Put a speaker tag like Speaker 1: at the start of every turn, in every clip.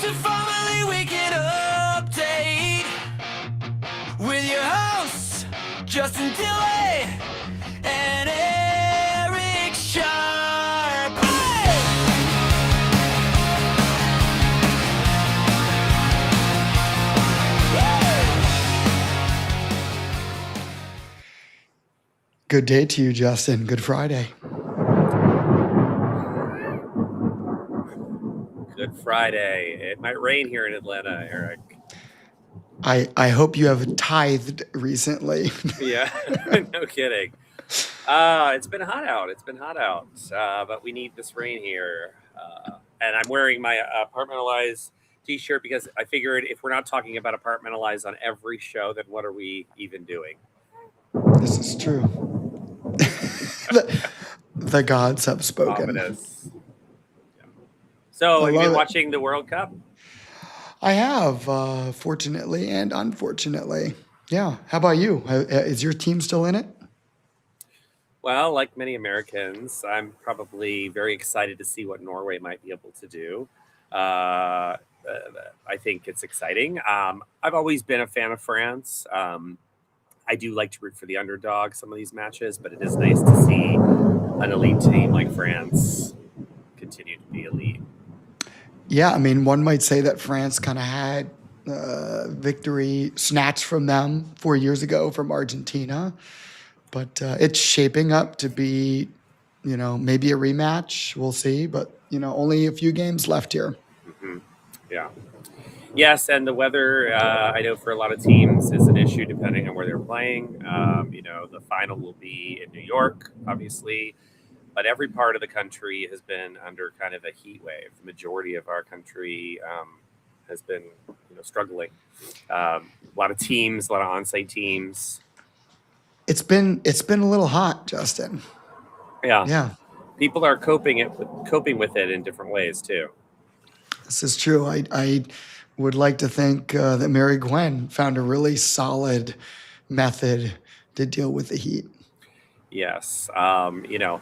Speaker 1: Multifamily weekend update with your hosts Justin Dilley and Eric Sharp. Hey!
Speaker 2: Good day to you, Justin. Good Friday.
Speaker 3: Good Friday. It might rain here in Atlanta, Eric.
Speaker 2: I hope you have tithed recently.
Speaker 3: Yeah, no kidding. It's been hot out. But we need this rain here. And I'm wearing my apartmentalize t-shirt because I figured if we're not talking about apartmentalize on every show, then what are we even doing?
Speaker 2: This is true. The gods have spoken.
Speaker 3: Ominous. Yeah. So, have you been watching the World Cup?
Speaker 2: I have, fortunately and unfortunately. Yeah. How about you? Is your team still in it?
Speaker 3: Well, like many Americans, I'm probably very excited to see what Norway might be able to do. I think it's exciting. I've always been a fan of France. I do like to root for the underdog some of these matches, but it is nice to see an elite team like France continue to be elite.
Speaker 2: Yeah, I mean, one might say that France kind of had victory snatched from them 4 years ago from Argentina, but it's shaping up to be, maybe a rematch. We'll see, but only a few games left here.
Speaker 3: Mm-hmm. Yeah. Yes, and the weather, I know for a lot of teams is an issue depending on where they're playing. The final will be in New York, obviously. But every part of the country has been under kind of a heat wave. The majority of our country has been, struggling. A lot of teams, a lot of on-site teams.
Speaker 2: It's been a little hot, Justin.
Speaker 3: Yeah. People are coping with it in different ways too.
Speaker 2: This is true. I would like to think that Mary Gwen found a really solid method to deal with the heat.
Speaker 3: Yes. I'm going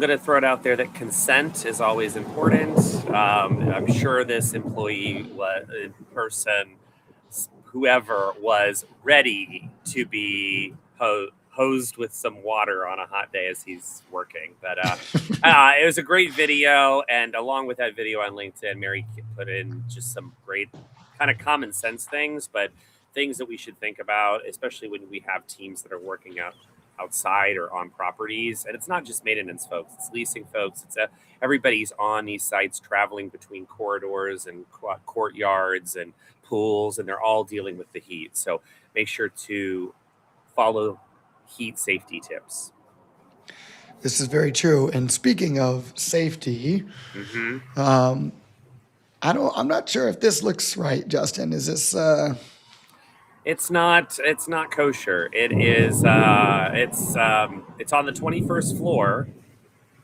Speaker 3: to throw it out there that consent is always important. I'm sure this employee, person, whoever was ready to be hosed with some water on a hot day as he's working. But it was a great video. And along with that video on LinkedIn, Mary put in just some great kind of common sense things, but things that we should think about, especially when we have teams that are working outside or on properties. And it's not just maintenance folks, it's leasing folks. It's everybody's on these sites traveling between corridors and courtyards and pools, and they're all dealing with the heat. So make sure to follow heat safety tips.
Speaker 2: This is very true. And speaking of safety, I'm not sure if this looks right, Justin. Is this
Speaker 3: It's not kosher. It is it's on the 21st floor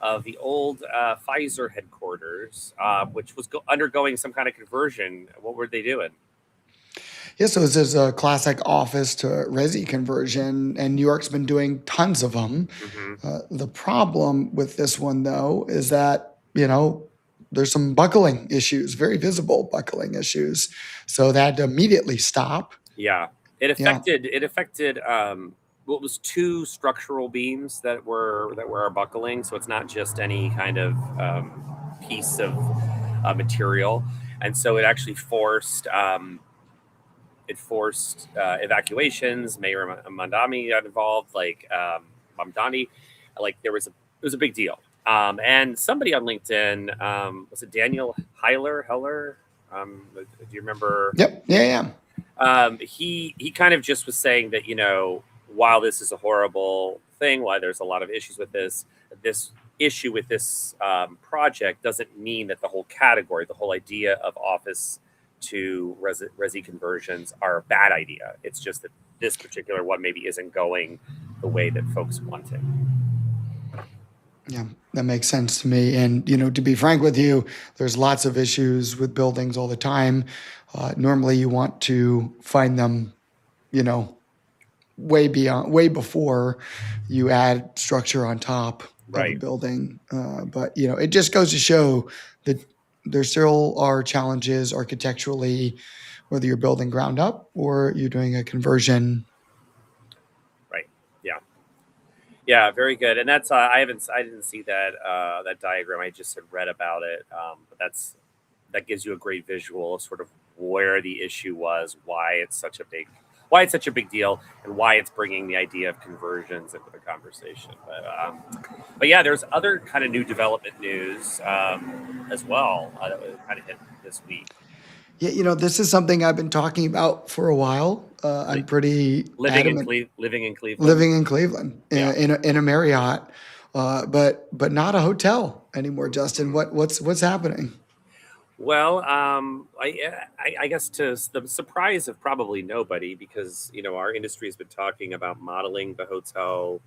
Speaker 3: of the old Pfizer headquarters, which was undergoing some kind of conversion. What were they doing?
Speaker 2: Yeah, so this is a classic office to resi conversion, and New York's been doing tons of them. The problem with this one, though, is that, there's some buckling issues, very visible buckling issues. So that had to immediately stop.
Speaker 3: Yeah, it affected what was two structural beams that were buckling. So it's not just any kind of piece of material, and so it actually forced evacuations. Mayor Mamdani got involved, Mamdani, it was a big deal. And somebody on LinkedIn, was it Daniel Heller? Do you remember?
Speaker 2: Yep. Yeah.
Speaker 3: He kind of just was saying that, while this is a horrible thing, why there's a lot of issues with this issue with this project doesn't mean that the whole category, the whole idea of office to resi conversions are a bad idea. It's just that this particular one maybe isn't going the way that folks want it.
Speaker 2: Yeah, that makes sense to me. And, to be frank with you, there's lots of issues with buildings all the time. Normally you want to find them, way before you add structure on top of a building. But, it just goes to show that there still are challenges architecturally, whether you're building ground up or you're doing a conversion.
Speaker 3: Right. Yeah. Yeah. Very good. And that's I didn't see that that diagram. I just had read about it. But that gives you a great visual of sort of where the issue was, why it's such a big deal, and why it's bringing the idea of conversions into the conversation. But yeah, there's other kind of new development news as well that kind of hit this week.
Speaker 2: Yeah, this is something I've been talking about for a while. I'm pretty adamant
Speaker 3: Living in Cleveland.
Speaker 2: living in Cleveland
Speaker 3: Yeah.
Speaker 2: in a Marriott, but not a hotel anymore. Justin, what's happening?
Speaker 3: Well, I guess to the surprise of probably nobody, because our industry has been talking about modeling the hotel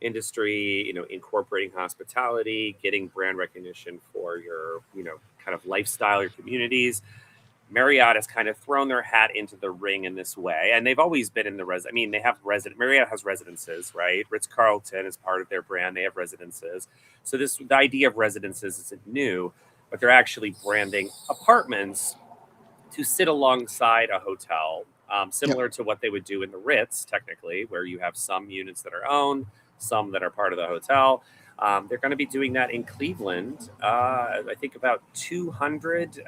Speaker 3: industry, incorporating hospitality, getting brand recognition for your kind of lifestyle, your communities. Marriott has kind of thrown their hat into the ring in this way, and they've always been in the res. I mean, they have Marriott has residences, right? Ritz-Carlton is part of their brand. They have residences. So the idea of residences isn't new, but they're actually branding apartments to sit alongside a hotel, similar to what they would do in the Ritz, technically, where you have some units that are owned, some that are part of the hotel. They're going to be doing that in Cleveland. I think about 200.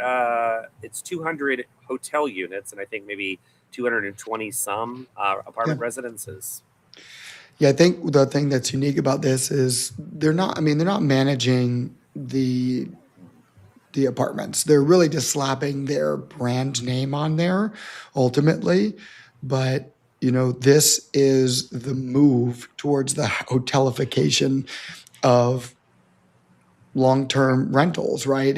Speaker 3: It's 200 hotel units, and I think maybe 220 some apartment residences.
Speaker 2: Yeah, I think the thing that's unique about this is they're not. I mean, they're not managing the apartments. They're really just slapping their brand name on there ultimately. But, this is the move towards the hotelification of long-term rentals, right?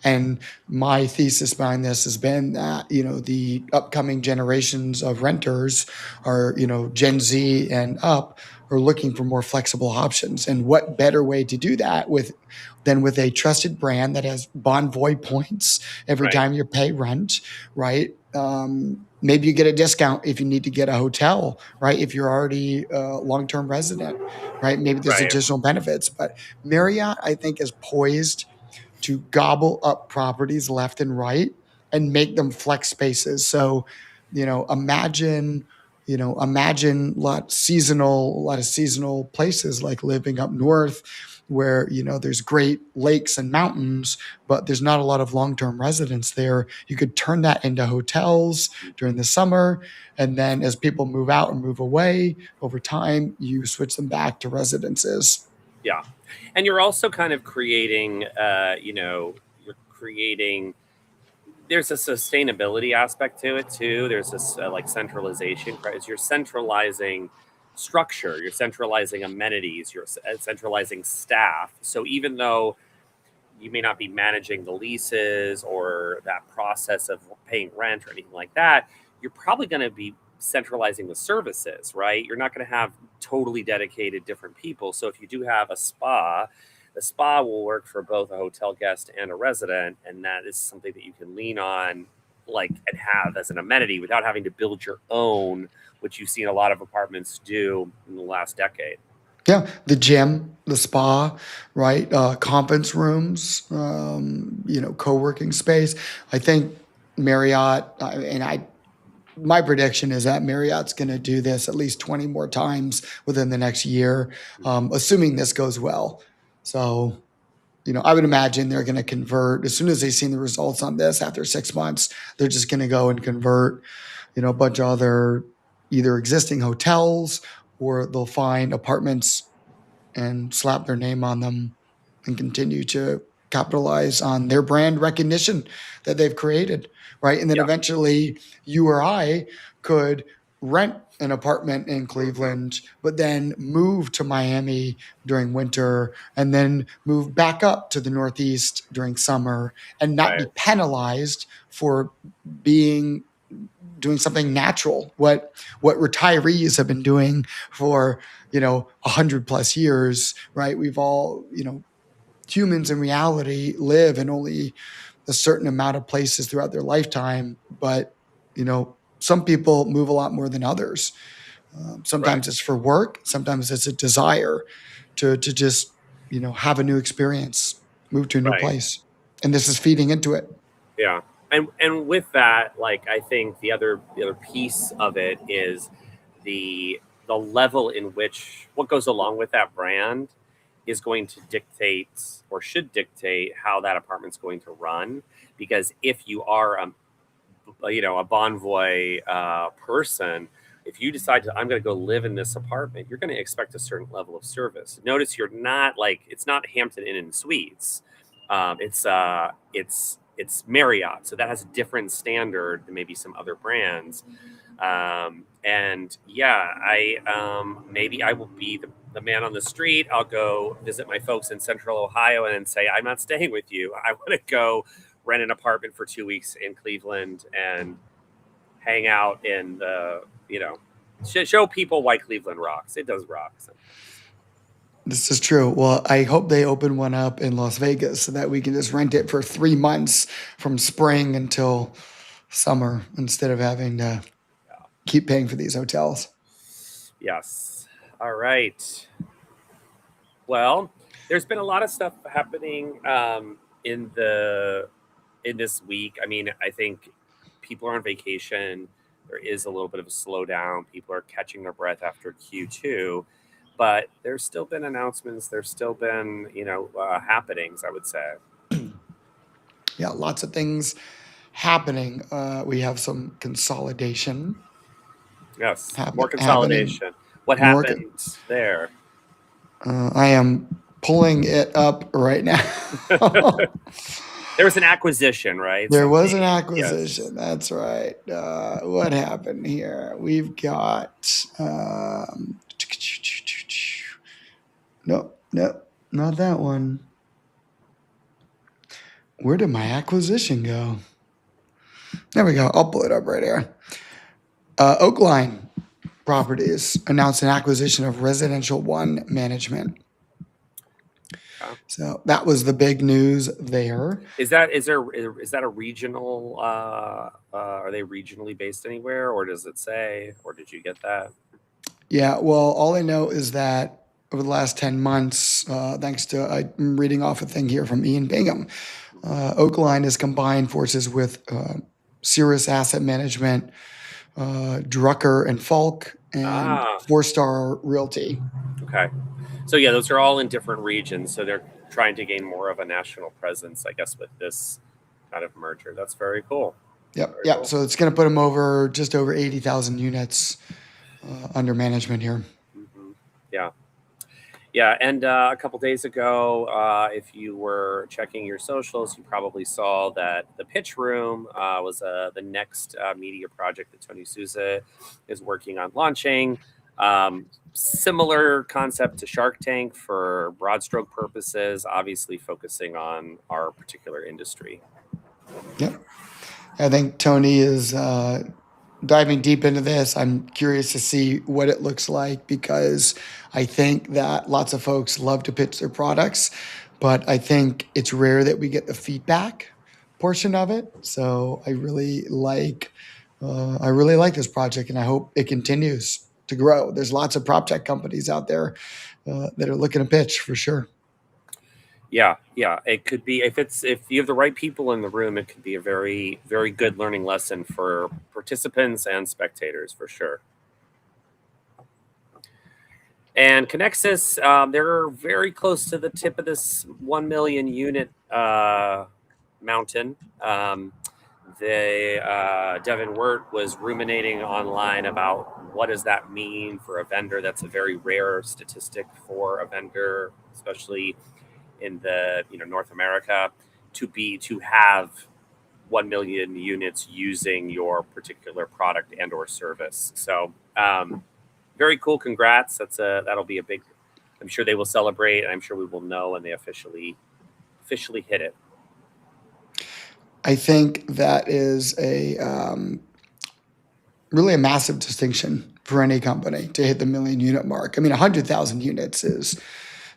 Speaker 2: And my thesis behind this has been that, the upcoming generations of renters are, Gen Z and up are looking for more flexible options. And what better way to do that than with a trusted brand that has Bonvoy points every
Speaker 3: Right.
Speaker 2: time you pay rent, right? Maybe you get a discount if you need to get a hotel, right? If you're already a long-term resident, right? Maybe there's
Speaker 3: Right.
Speaker 2: additional benefits. But Marriott, I think, is poised to gobble up properties left and right and make them flex spaces. So, imagine a lot of seasonal places like living up north where there's great lakes and mountains, but there's not a lot of long-term residents there. You could turn that into hotels during the summer, and then as people move out and move away over time, you switch them back to residences.
Speaker 3: Yeah. And you're also kind of creating, you're creating, there's a sustainability aspect to it too. There's this like centralization, right? You're centralizing structure, you're centralizing amenities, you're centralizing staff. So even though you may not be managing the leases or that process of paying rent or anything like that, you're probably going to be centralizing the services, right? You're not going to have totally dedicated different people. So if you do have a spa, the spa will work for both a hotel guest and a resident, and that is something that you can lean on, like, and have as an amenity without having to build your own, which you've seen a lot of apartments do in the last decade.
Speaker 2: Yeah, the gym, the spa, right? Conference rooms, co-working space. I think Marriott, my prediction is that Marriott's going to do this at least 20 more times within the next year, assuming this goes well. So, I would imagine they're going to convert as soon as they've seen the results on this after 6 months. They're just going to go and convert, a bunch of other either existing hotels, or they'll find apartments and slap their name on them and continue to capitalize on their brand recognition that they've created, right? And then
Speaker 3: Yeah.
Speaker 2: eventually you or I could rent an apartment in Cleveland, but then move to Miami during winter and then move back up to the Northeast during summer and not be
Speaker 3: Right.
Speaker 2: penalized for doing something natural, what retirees have been doing for 100+ years, right? We've all, humans in reality live in only a certain amount of places throughout their lifetime, but some people move a lot more than others. Sometimes it's for work, sometimes it's a desire to just have a new experience, move to a new
Speaker 3: Right.
Speaker 2: place. and this is feeding into it.
Speaker 3: Yeah. And with that, like, I think the other piece of it is the level in which what goes along with that brand is going to dictate or should dictate how that apartment's going to run. Because if you are a Bonvoy person, if you decide I'm going to go live in this apartment, you're going to expect a certain level of service. Notice you're not it's not Hampton Inn and Suites. It's Marriott, so that has a different standard than maybe some other brands. And yeah, maybe I will be the man on the street. I'll go visit my folks in Central Ohio and then say, I'm not staying with you. I want to go rent an apartment for 2 weeks in Cleveland and hang out in show people why Cleveland rocks. It does rock. So.
Speaker 2: This is true. Well, I hope they open one up in Las Vegas so that we can just rent it for 3 months from spring until summer instead of having to keep paying for these hotels.
Speaker 3: Yes. All right. Well, there's been a lot of stuff happening in this week. I mean, I think people are on vacation. There is a little bit of a slowdown. People are catching their breath after Q2, but there's still been announcements. There's still been, happenings, I would say.
Speaker 2: Yeah, lots of things happening. We have some consolidation.
Speaker 3: Yes, more consolidation. What happened there?
Speaker 2: I am pulling it up right now.
Speaker 3: There was an acquisition, right?
Speaker 2: There was an acquisition.
Speaker 3: Yes.
Speaker 2: That's right. What happened here? We've got no, not that one. Where did my acquisition go? There we go. I'll pull it up right here. Oakline Properties announced an acquisition of Residential One Management. So that was the big news there.
Speaker 3: Is that a regional? Are they regionally based anywhere, or does it say, or did you get that?
Speaker 2: Yeah. Well, all I know is that over the last 10 months, thanks to I'm reading off a thing here from Ian Bingham, Oakline has combined forces with Cirrus Asset Management, Drucker and Falk, and 4-Star Realty.
Speaker 3: Okay. So yeah, those are all in different regions. So they're trying to gain more of a national presence, I guess, with this kind of merger. That's very cool.
Speaker 2: Yep. Cool. So it's going to put them just over 80,000 units under management here.
Speaker 3: Mm-hmm. Yeah. Yeah. And a couple days ago, if you were checking your socials, you probably saw that the Pitch Room was the next media project that Tony Souza is working on launching. Similar concept to Shark Tank for broad stroke purposes, obviously focusing on our particular industry.
Speaker 2: Yep. I think Tony is diving deep into this. I'm curious to see what it looks like because I think that lots of folks love to pitch their products, but I think it's rare that we get the feedback portion of it. So I really like this project, and I hope it continues to grow. There's lots of prop tech companies out there that are looking to pitch for sure.
Speaker 3: Yeah. It could be if you have the right people in the room, it could be a very, very good learning lesson for participants and spectators for sure. And Connexus, they're very close to the tip of this 1 million unit mountain. Devin Wirt was ruminating online about what does that mean for a vendor. That's a very rare statistic for a vendor, especially in the North America, to have 1 million units using your particular product and or service. So very cool. Congrats. That'll be a big. I'm sure they will celebrate, and I'm sure we will know when they officially hit it.
Speaker 2: I think that is really a massive distinction for any company to hit the 1 million unit mark. I mean, 100,000 units is,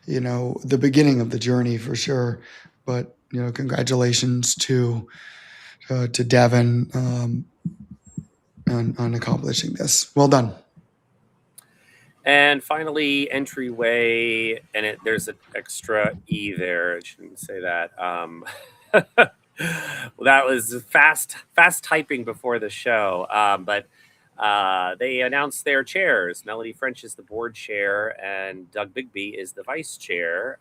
Speaker 2: the beginning of the journey for sure. But congratulations to Devin on accomplishing this. Well done.
Speaker 3: And finally, Entryway, and there's an extra E there. I shouldn't say that. Well, that was fast typing before the show. But they announced their chairs. Melody French is the board chair, and Doug Bigby is the vice chair,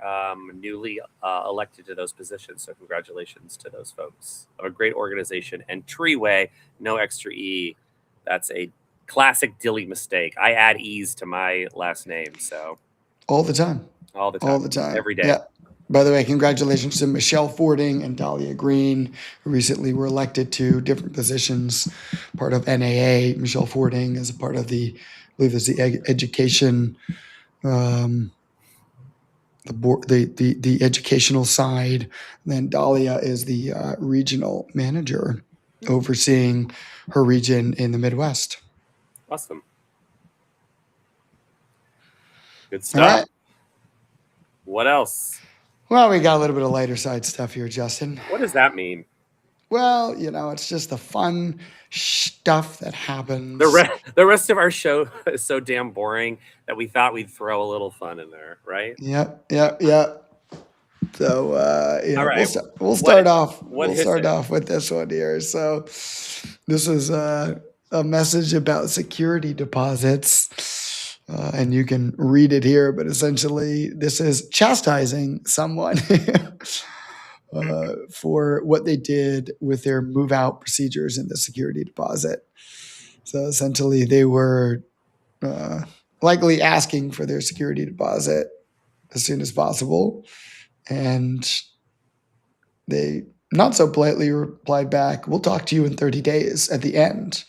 Speaker 3: newly elected to those positions. So congratulations to those folks of a great organization. Entryway, no extra E. That's a classic Dilly mistake. I add E's to my last name, so
Speaker 2: All the time.
Speaker 3: all the time,
Speaker 2: All the time.
Speaker 3: every day.
Speaker 2: Yeah. By the way, congratulations to Michelle Fording and Dahlia Green, who recently were elected to different positions, part of NAA. Michelle Fording is a part of the, I believe it's the education, the board, the educational side. And then Dahlia is the regional manager overseeing her region in the Midwest.
Speaker 3: Awesome. Good
Speaker 2: All
Speaker 3: stuff.
Speaker 2: right.
Speaker 3: What else?
Speaker 2: Well, we got a little bit of lighter side stuff here, Justin.
Speaker 3: What does that mean?
Speaker 2: Well, it's just the fun stuff that happens.
Speaker 3: The rest of our show is so damn boring that we thought we'd throw a little fun in there, right?
Speaker 2: Yep. So,
Speaker 3: All right.
Speaker 2: we'll start off.
Speaker 3: what
Speaker 2: We'll
Speaker 3: is
Speaker 2: start
Speaker 3: it?
Speaker 2: off with this one here. So, this is a message about security deposits, and you can read it here. But essentially, this is chastising someone for what they did with their move-out procedures in the security deposit. So essentially, they were likely asking for their security deposit as soon as possible, and they not so politely replied back, "We'll talk to you in 30 days at the end."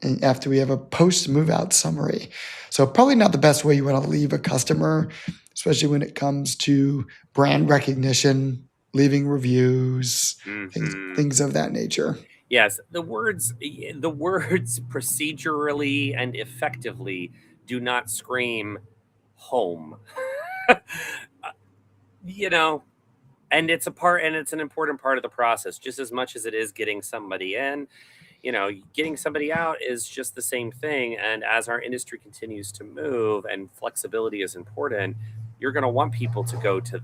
Speaker 2: And after we have a post-move out summary. So probably not the best way you want to leave a customer, especially when it comes to brand recognition, leaving reviews, things of that nature.
Speaker 3: Yes, the words procedurally and effectively do not scream home. And it's an important part of the process, just as much as it is getting somebody in. Getting somebody out is just the same thing. And as our industry continues to move and flexibility is important, you're going to want people to go to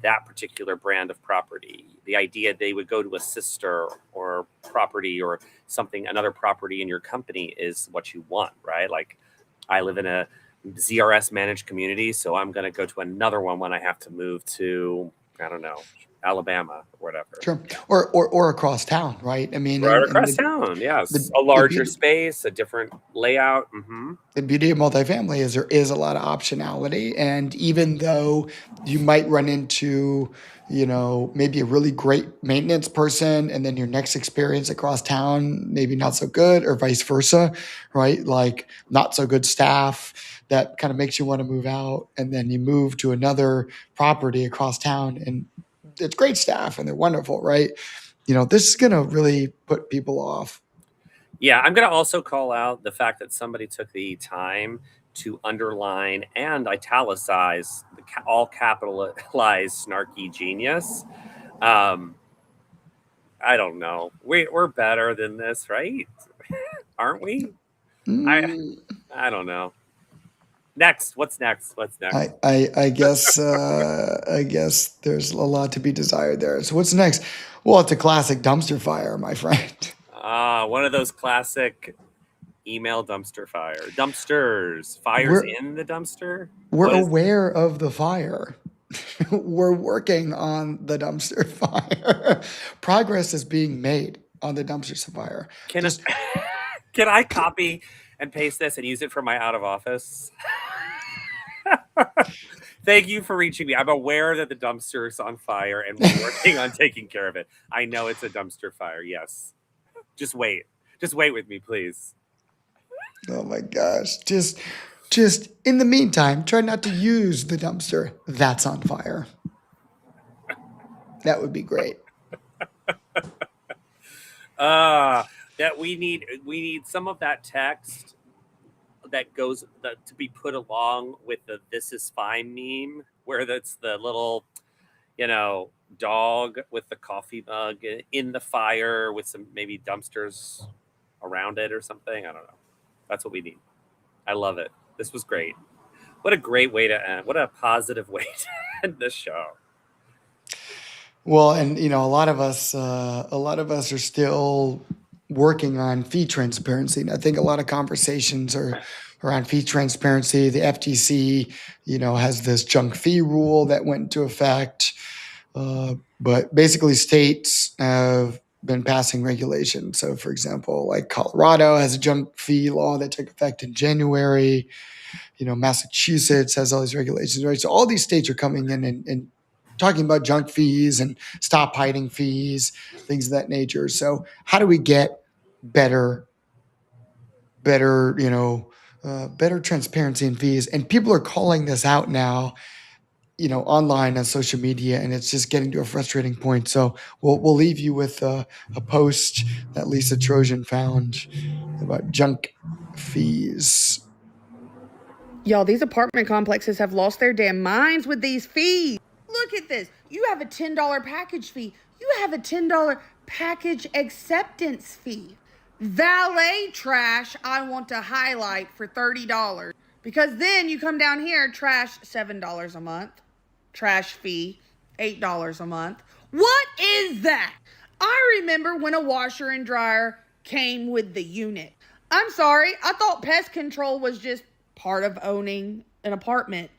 Speaker 3: that particular brand of property. The idea they would go to a sister or property or something, another property in your company is what you want, right? Like I live in a ZRS managed community, so I'm going to go to another one when I have to move to, I don't know, Alabama or whatever.
Speaker 2: Sure. Or across town, right? I mean,
Speaker 3: Right across town, yes. A larger space, a different layout.
Speaker 2: The beauty of multifamily is there is a lot of optionality. And even though you might run into, maybe a really great maintenance person and then your next experience across town, maybe not so good, or vice versa, right? Like not so good staff that kind of makes you want to move out. And then you move to another property across town and it's great staff and they're wonderful, right? This is going to really put people off.
Speaker 3: Yeah, I'm going to also call out the fact that somebody took the time to underline and italicize the all capitalized snarky genius. I don't know. We're better than this, right? Aren't we? I don't know. Next, what's next?
Speaker 2: I guess there's a lot to be desired there. So what's next? Well, it's a classic dumpster fire, my friend.
Speaker 3: One of those classic email dumpster dumpsters. Fires in the dumpster.
Speaker 2: We're aware of the fire. We're working on the dumpster fire. Progress is being made on the dumpster fire.
Speaker 3: Can I copy and paste this and use it for my out of office? Thank you for reaching me. I'm aware that the dumpster is on fire and we're working on taking care of it. I know it's a dumpster fire. Yes. Just wait with me, please.
Speaker 2: Oh my gosh. Just in the meantime, try not to use the dumpster that's on fire. That would be great.
Speaker 3: That we need some of that text that goes to be put along with the "this is fine" meme, where that's the little, dog with the coffee mug in the fire with some maybe dumpsters around it or something. I don't know. That's what we need. I love it. This was great. What a great way to end. What a positive way to end this show.
Speaker 2: Well, and a lot of us are still working on fee transparency. And I think a lot of conversations are around fee transparency. The FTC, has this junk fee rule that went into effect. But basically, states have been passing regulations. So, for example, like Colorado has a junk fee law that took effect in January. Massachusetts has all these regulations, right? So all these states are coming in and talking about junk fees and stop hiding fees, things of that nature. So how do we get better, better, better transparency in fees? And people are calling this out now, online on social media, and it's just getting to a frustrating point. So we'll leave you with a post that Lisa Trojan found about junk fees.
Speaker 4: Y'all, these apartment complexes have lost their damn minds with these fees. Look at this. You have a $10 package fee. You have a $10 package acceptance fee. Valet trash, I want to highlight for $30. Because then you come down here, trash $7 a month. Trash fee, $8 a month. What is that? I remember when a washer and dryer came with the unit. I'm sorry, I thought pest control was just part of owning an apartment.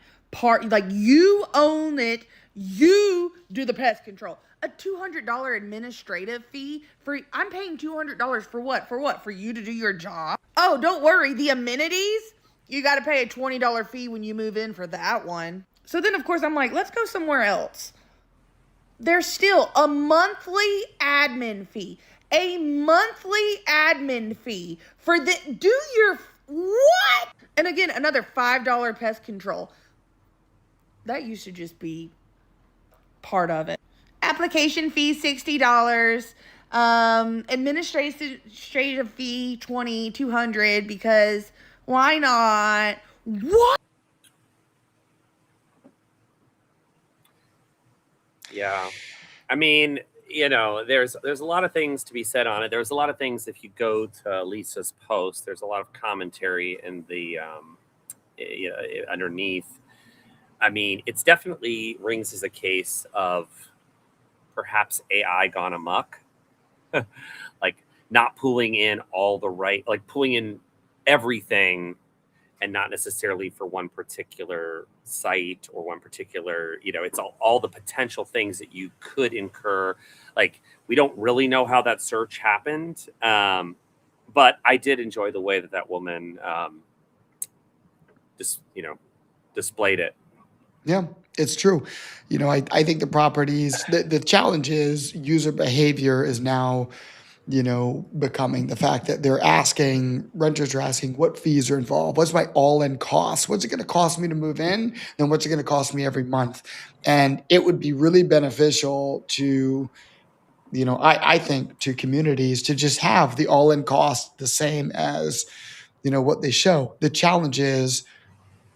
Speaker 4: Like you own it, you do the pest control. A $200 administrative fee I'm paying $200 for what? For you to do your job? Oh, don't worry, the amenities, you got to pay a $20 fee when you move in for that one. So then of course I'm like, let's go somewhere else. There's still a monthly admin fee. A monthly admin fee for what? And again, another $5 pest control. That used to just be part of it. Application fee, $60. Administrative fee, $200 because why not? What?
Speaker 3: Yeah. I mean, there's a lot of things to be said on it. There's a lot of things, if you go to Lisa's post, there's a lot of commentary in the underneath. I mean, it's definitely rings as a case of perhaps AI gone amok. Like not pulling in pulling in everything and not necessarily for one particular site or one particular, it's all the potential things that you could incur. Like we don't really know how that search happened. But I did enjoy the way that woman displayed it.
Speaker 2: Yeah, it's true. I think the properties, the challenge is user behavior is now, becoming the fact that renters are asking what fees are involved. What's my all-in cost? What's it going to cost me to move in? And what's it going to cost me every month? And it would be really beneficial to, I think to communities to just have the all-in cost the same as, what they show. The challenge is,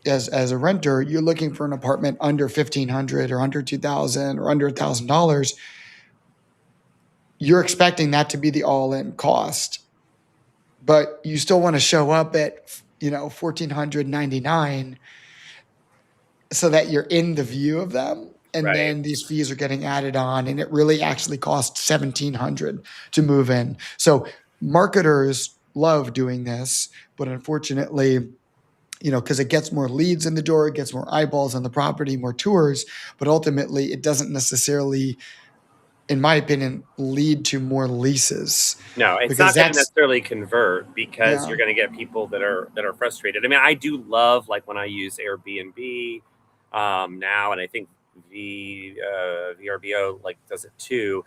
Speaker 2: as a renter, you're looking for an apartment under $1,500 or under $2,000 or under $1,000. You're expecting that to be the all-in cost, but you still want to show up at $1,499 so that you're in the view of them. And
Speaker 3: Right.
Speaker 2: Then these fees are getting added on, and it really actually costs $1,700 to move in. So marketers love doing this, but unfortunately, because it gets more leads in the door, it gets more eyeballs on the property, more tours, but ultimately it doesn't necessarily, in my opinion, lead to more leases.
Speaker 3: No, it's
Speaker 2: Because
Speaker 3: not going to
Speaker 2: that's
Speaker 3: necessarily convert because
Speaker 2: Yeah.
Speaker 3: you're going to get people that are frustrated. I mean, I do love like when I use Airbnb now, and I think VRBO like does it too.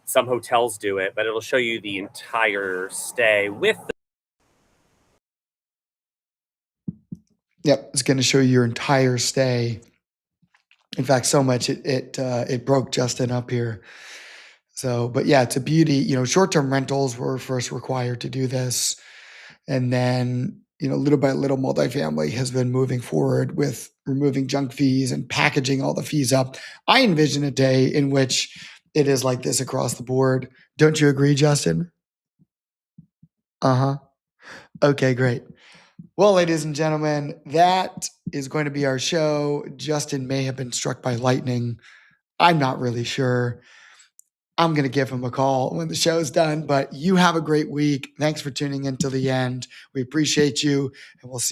Speaker 3: Some hotels do it, but it'll show you the entire stay with
Speaker 2: Yep, it's going to show you your entire stay. In fact, so much it broke Justin up here. So, but yeah, it's a beauty. Short-term rentals were first required to do this, and then little by little, multifamily has been moving forward with removing junk fees and packaging all the fees up. I envision a day in which it is like this across the board. Don't you agree, Justin? Uh-huh. Okay, great. Well, ladies and gentlemen, that is going to be our show. Justin may have been struck by lightning. I'm not really sure. I'm going to give him a call when the show's done, but you have a great week. Thanks for tuning in till the end. We appreciate you, and we'll see you.